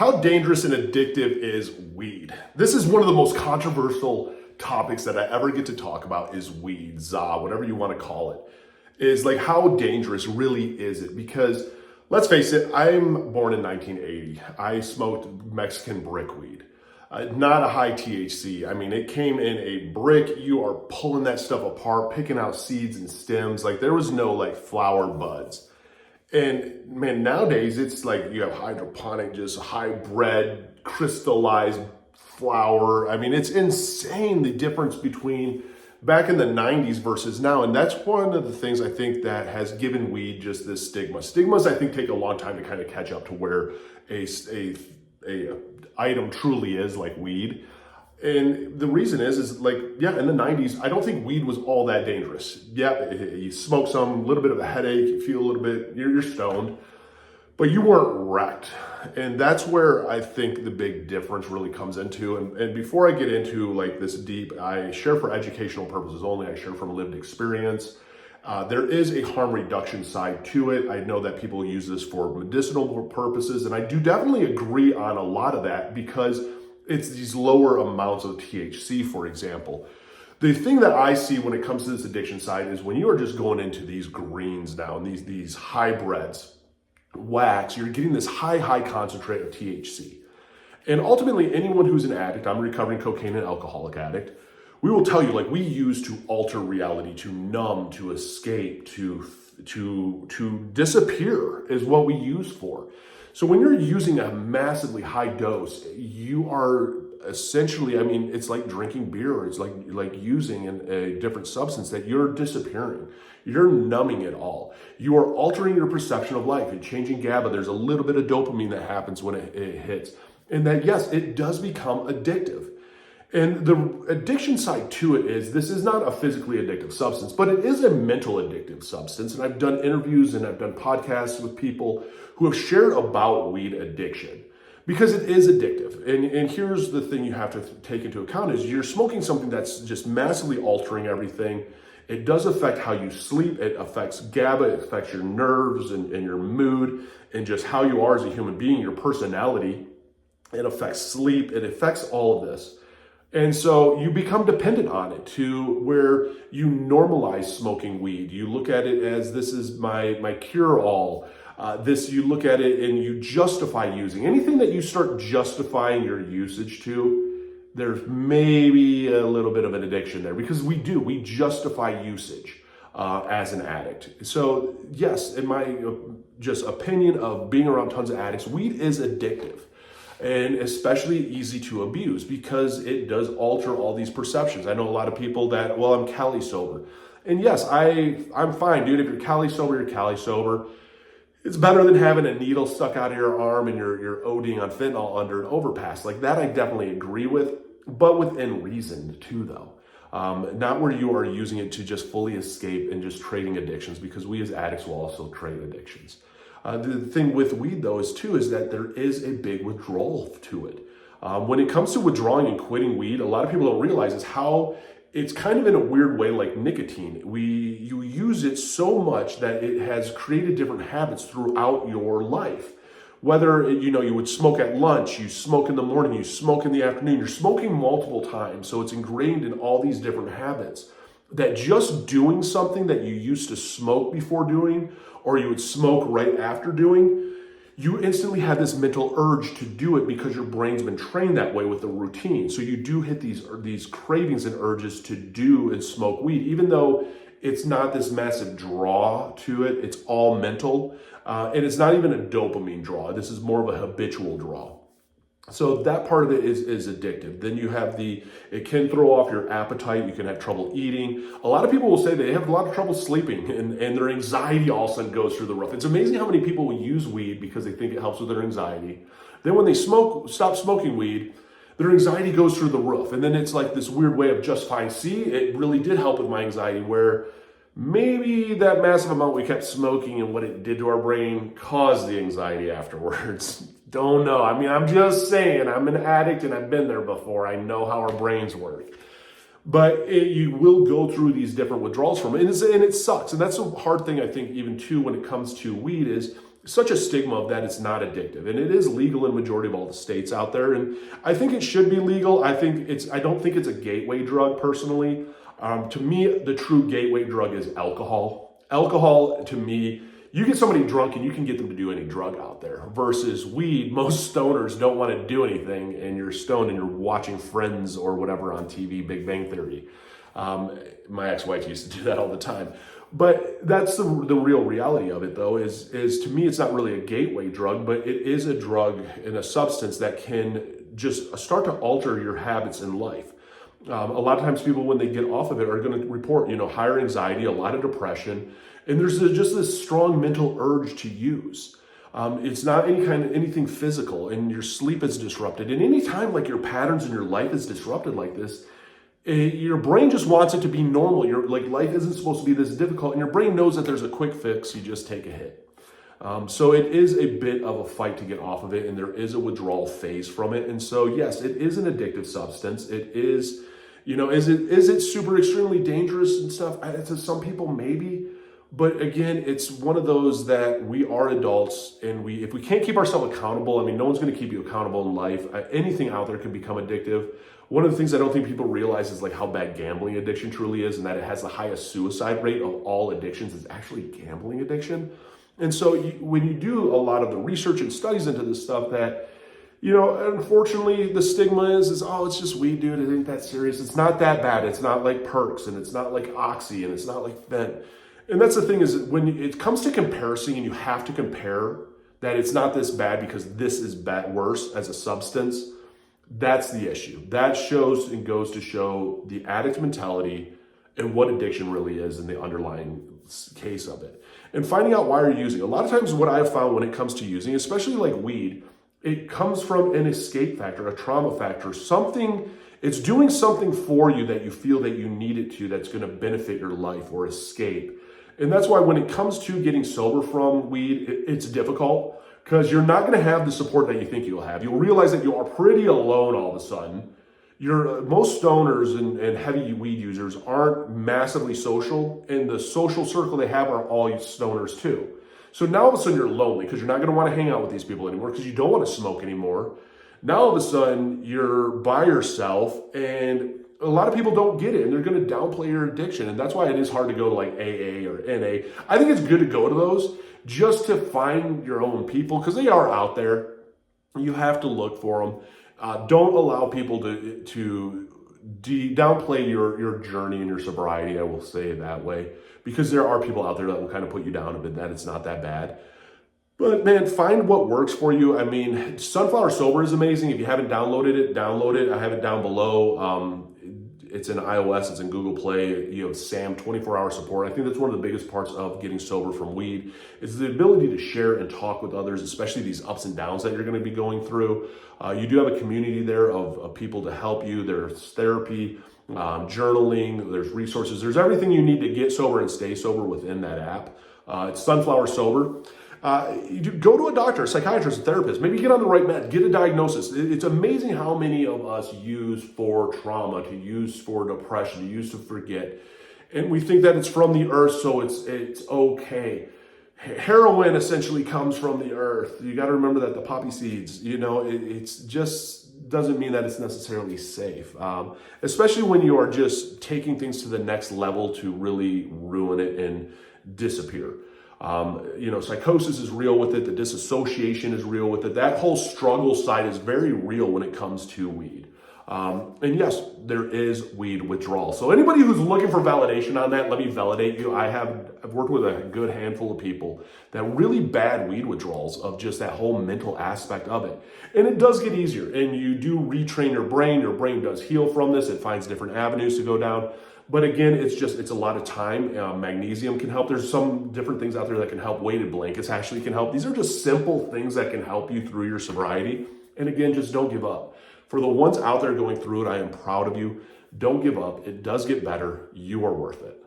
How dangerous and addictive is weed? This is one of the most controversial topics that I ever get to talk about is weed, whatever you want to call it. Is like, how dangerous really is it? Because let's face it, I'm born in 1980. I smoked Mexican brickweed. Not a high THC. I mean, it came in a brick. You are pulling that stuff apart, picking out seeds and stems. Like, there was no like flower buds. And man, nowadays it's like you have hydroponic, just hybrid, crystallized flower. I mean, it's insane the difference between back in the 90s versus now. And that's one of the things I think that has given weed just this stigma. Stigmas, I think, take a long time to kind of catch up to where a item truly is like weed. And the reason is like, yeah, in the 90s, I don't think weed was all that dangerous. Yeah, you smoke some, a little bit of a headache, you feel a little bit, you're stoned, but you weren't wrecked. And that's where I think the big difference really comes into. And before I get into like this deep, I share for educational purposes only. I share from lived experience. There is a harm reduction side to it. I know that people use this for medicinal purposes, and I do definitely agree on a lot of that because it's these lower amounts of THC, for example. The thing that I see when it comes to this addiction side is when you are just going into these greens now and these hybrids, wax, you're getting this high concentrate of THC. And ultimately, anyone who's an addict, I'm a recovering cocaine and alcoholic addict, we will tell you, like, we use to alter reality, to numb, to escape, to disappear is what we use for. So when you're using a massively high dose, you are essentially, I mean, it's like drinking beer. It's like using a different substance that you're disappearing. You're numbing it all. You are altering your perception of life and changing GABA. There's a little bit of dopamine that happens when it hits. And that, yes, it does become addictive. And the addiction side to it is, this is not a physically addictive substance, but it is a mental addictive substance. And I've done interviews and I've done podcasts with people who have shared about weed addiction because it is addictive. And here's the thing you have to take into account is you're smoking something that's just massively altering everything. It does affect how you sleep. It affects GABA. It affects your nerves and your mood and just how you are as a human being, your personality. It affects sleep. It affects all of this. And so you become dependent on it to where you normalize smoking weed. You look at it as, this is my cure-all. You look at it and you justify using. Anything that you start justifying your usage to, there's maybe a little bit of an addiction there because we justify usage as an addict. So yes, in my just opinion of being around tons of addicts, weed is addictive. And especially easy to abuse because it does alter all these perceptions. I know a lot of people that, well, I'm Cali sober. And yes, I'm fine, dude. If you're Cali sober, you're Cali sober. It's better than having a needle stuck out of your arm and you're ODing on fentanyl under an overpass. Like that, I definitely agree with, but within reason too, though. Not where you are using it to just fully escape and just trading addictions, because we as addicts will also trade addictions. The thing with weed, though, is that there is a big withdrawal to it. When it comes to withdrawing and quitting weed, a lot of people don't realize is how it's kind of in a weird way like nicotine. You use it so much that it has created different habits throughout your life. Whether, you would smoke at lunch, you smoke in the morning, you smoke in the afternoon, you're smoking multiple times. So it's ingrained in all these different habits that just doing something that you used to smoke before doing, or you would smoke right after doing, you instantly have this mental urge to do it because your brain's been trained that way with the routine. So you do hit these cravings and urges to do and smoke weed, even though it's not this massive draw to it. It's all mental. And it's not even a dopamine draw. This is more of a habitual draw. So that part of it is addictive. Then you have it can throw off your appetite. You can have trouble eating. A lot of people will say they have a lot of trouble sleeping and their anxiety all of a sudden goes through the roof. It's amazing how many people will use weed because they think it helps with their anxiety. Then when they stop smoking weed, their anxiety goes through the roof. And then it's like this weird way of justifying, see, it really did help with my anxiety, where maybe that massive amount we kept smoking and what it did to our brain caused the anxiety afterwards. Don't know. I mean, I'm just saying, I'm an addict and I've been there before. I know how our brains work. But you will go through these different withdrawals from it. And it sucks. And that's a hard thing, I think, even too, when it comes to weed is such a stigma of that it's not addictive, and it is legal in majority of all the states out there. And I think it should be legal. I don't think it's a gateway drug personally. To me, the true gateway drug is alcohol. Alcohol, to me, you get somebody drunk and you can get them to do any drug out there. Versus weed, most stoners don't want to do anything, and you're stoned and you're watching Friends or whatever on TV, Big Bang Theory. My ex-wife used to do that all the time. But that's the real reality of it, though, is to me, it's not really a gateway drug, but it is a drug and a substance that can just start to alter your habits in life. A lot of times people, when they get off of it, are going to report, higher anxiety, a lot of depression, and there's just this strong mental urge to use. It's not anything physical, and your sleep is disrupted. And anytime like your patterns in your life is disrupted like this, your brain just wants it to be normal. Life isn't supposed to be this difficult, and your brain knows that there's a quick fix. You just take a hit. So it is a bit of a fight to get off of it, and there is a withdrawal phase from it. And so yes, it is an addictive substance. It is, is it super extremely dangerous and stuff? To some people, maybe. But again, it's one of those that we are adults, and if we can't keep ourselves accountable, no one's going to keep you accountable in life. Anything out there can become addictive. One of the things I don't think people realize is like how bad gambling addiction truly is, and that it has the highest suicide rate of all addictions is actually gambling addiction. And so when you do a lot of the research and studies into this stuff, that, unfortunately the stigma is, oh, it's just weed, dude. It ain't that serious. It's not that bad. It's not like perks, and it's not like oxy, and it's not like fent. And that's the thing, is when it comes to comparison, and you have to compare that it's not this bad because this is worse as a substance. That's the issue. That shows and goes to show the addict mentality and what addiction really is in the underlying case of it. And finding out why you're using. A lot of times what I've found when it comes to using, especially like weed, it comes from an escape factor, a trauma factor, it's doing something for you that you feel that you need it to, that's going to benefit your life or escape. And that's why when it comes to getting sober from weed, it's difficult, because you're not going to have the support that you think you'll have. You'll realize that you are pretty alone all of a sudden. Most stoners and heavy weed users aren't massively social, and the social circle they have are all stoners too. So now all of a sudden you're lonely, because you're not going to want to hang out with these people anymore, because you don't want to smoke anymore. Now all of a sudden you're by yourself, and a lot of people don't get it, and they're going to downplay your addiction. And that's why it is hard to go to like AA or NA. I think it's good to go to those just to find your own people, because they are out there. You have to look for them. Don't allow people to downplay your journey and your sobriety, I will say it that way, because there are people out there that will kind of put you down a bit, that it's not that bad. But man, find what works for you. Sunflower Sober is amazing. If you haven't downloaded it, download it. I have it down below. It's in iOS, it's in Google Play. You have SAM 24-hour support. I think that's one of the biggest parts of getting sober from weed, is the ability to share and talk with others, especially these ups and downs that you're going to be going through. You do have a community there of people to help you. There's therapy, journaling, there's resources. There's everything you need to get sober and stay sober within that app. It's Sunflower Sober. Go to a doctor, a psychiatrist, a therapist, maybe get on the right med, get a diagnosis. It's amazing how many of us use for trauma, to use for depression, to use to forget. And we think that it's from the earth, so it's okay. Heroin essentially comes from the earth. You got to remember that the poppy seeds, it's just doesn't mean that it's necessarily safe. Especially when you are just taking things to the next level to really ruin it and disappear. Psychosis is real with it. The disassociation is real with it. That whole struggle side is very real when it comes to weed. And yes, there is weed withdrawal. So anybody who's looking for validation on that, let me validate you. I've worked with a good handful of people that really bad weed withdrawals of just that whole mental aspect of it. And it does get easier, and you do retrain your brain. Your brain does heal from this. It finds different avenues to go down. But again, it's a lot of time. Magnesium can help. There's some different things out there that can help. Weighted blankets actually can help. These are just simple things that can help you through your sobriety. And again, just don't give up. For the ones out there going through it, I am proud of you. Don't give up. It does get better. You are worth it.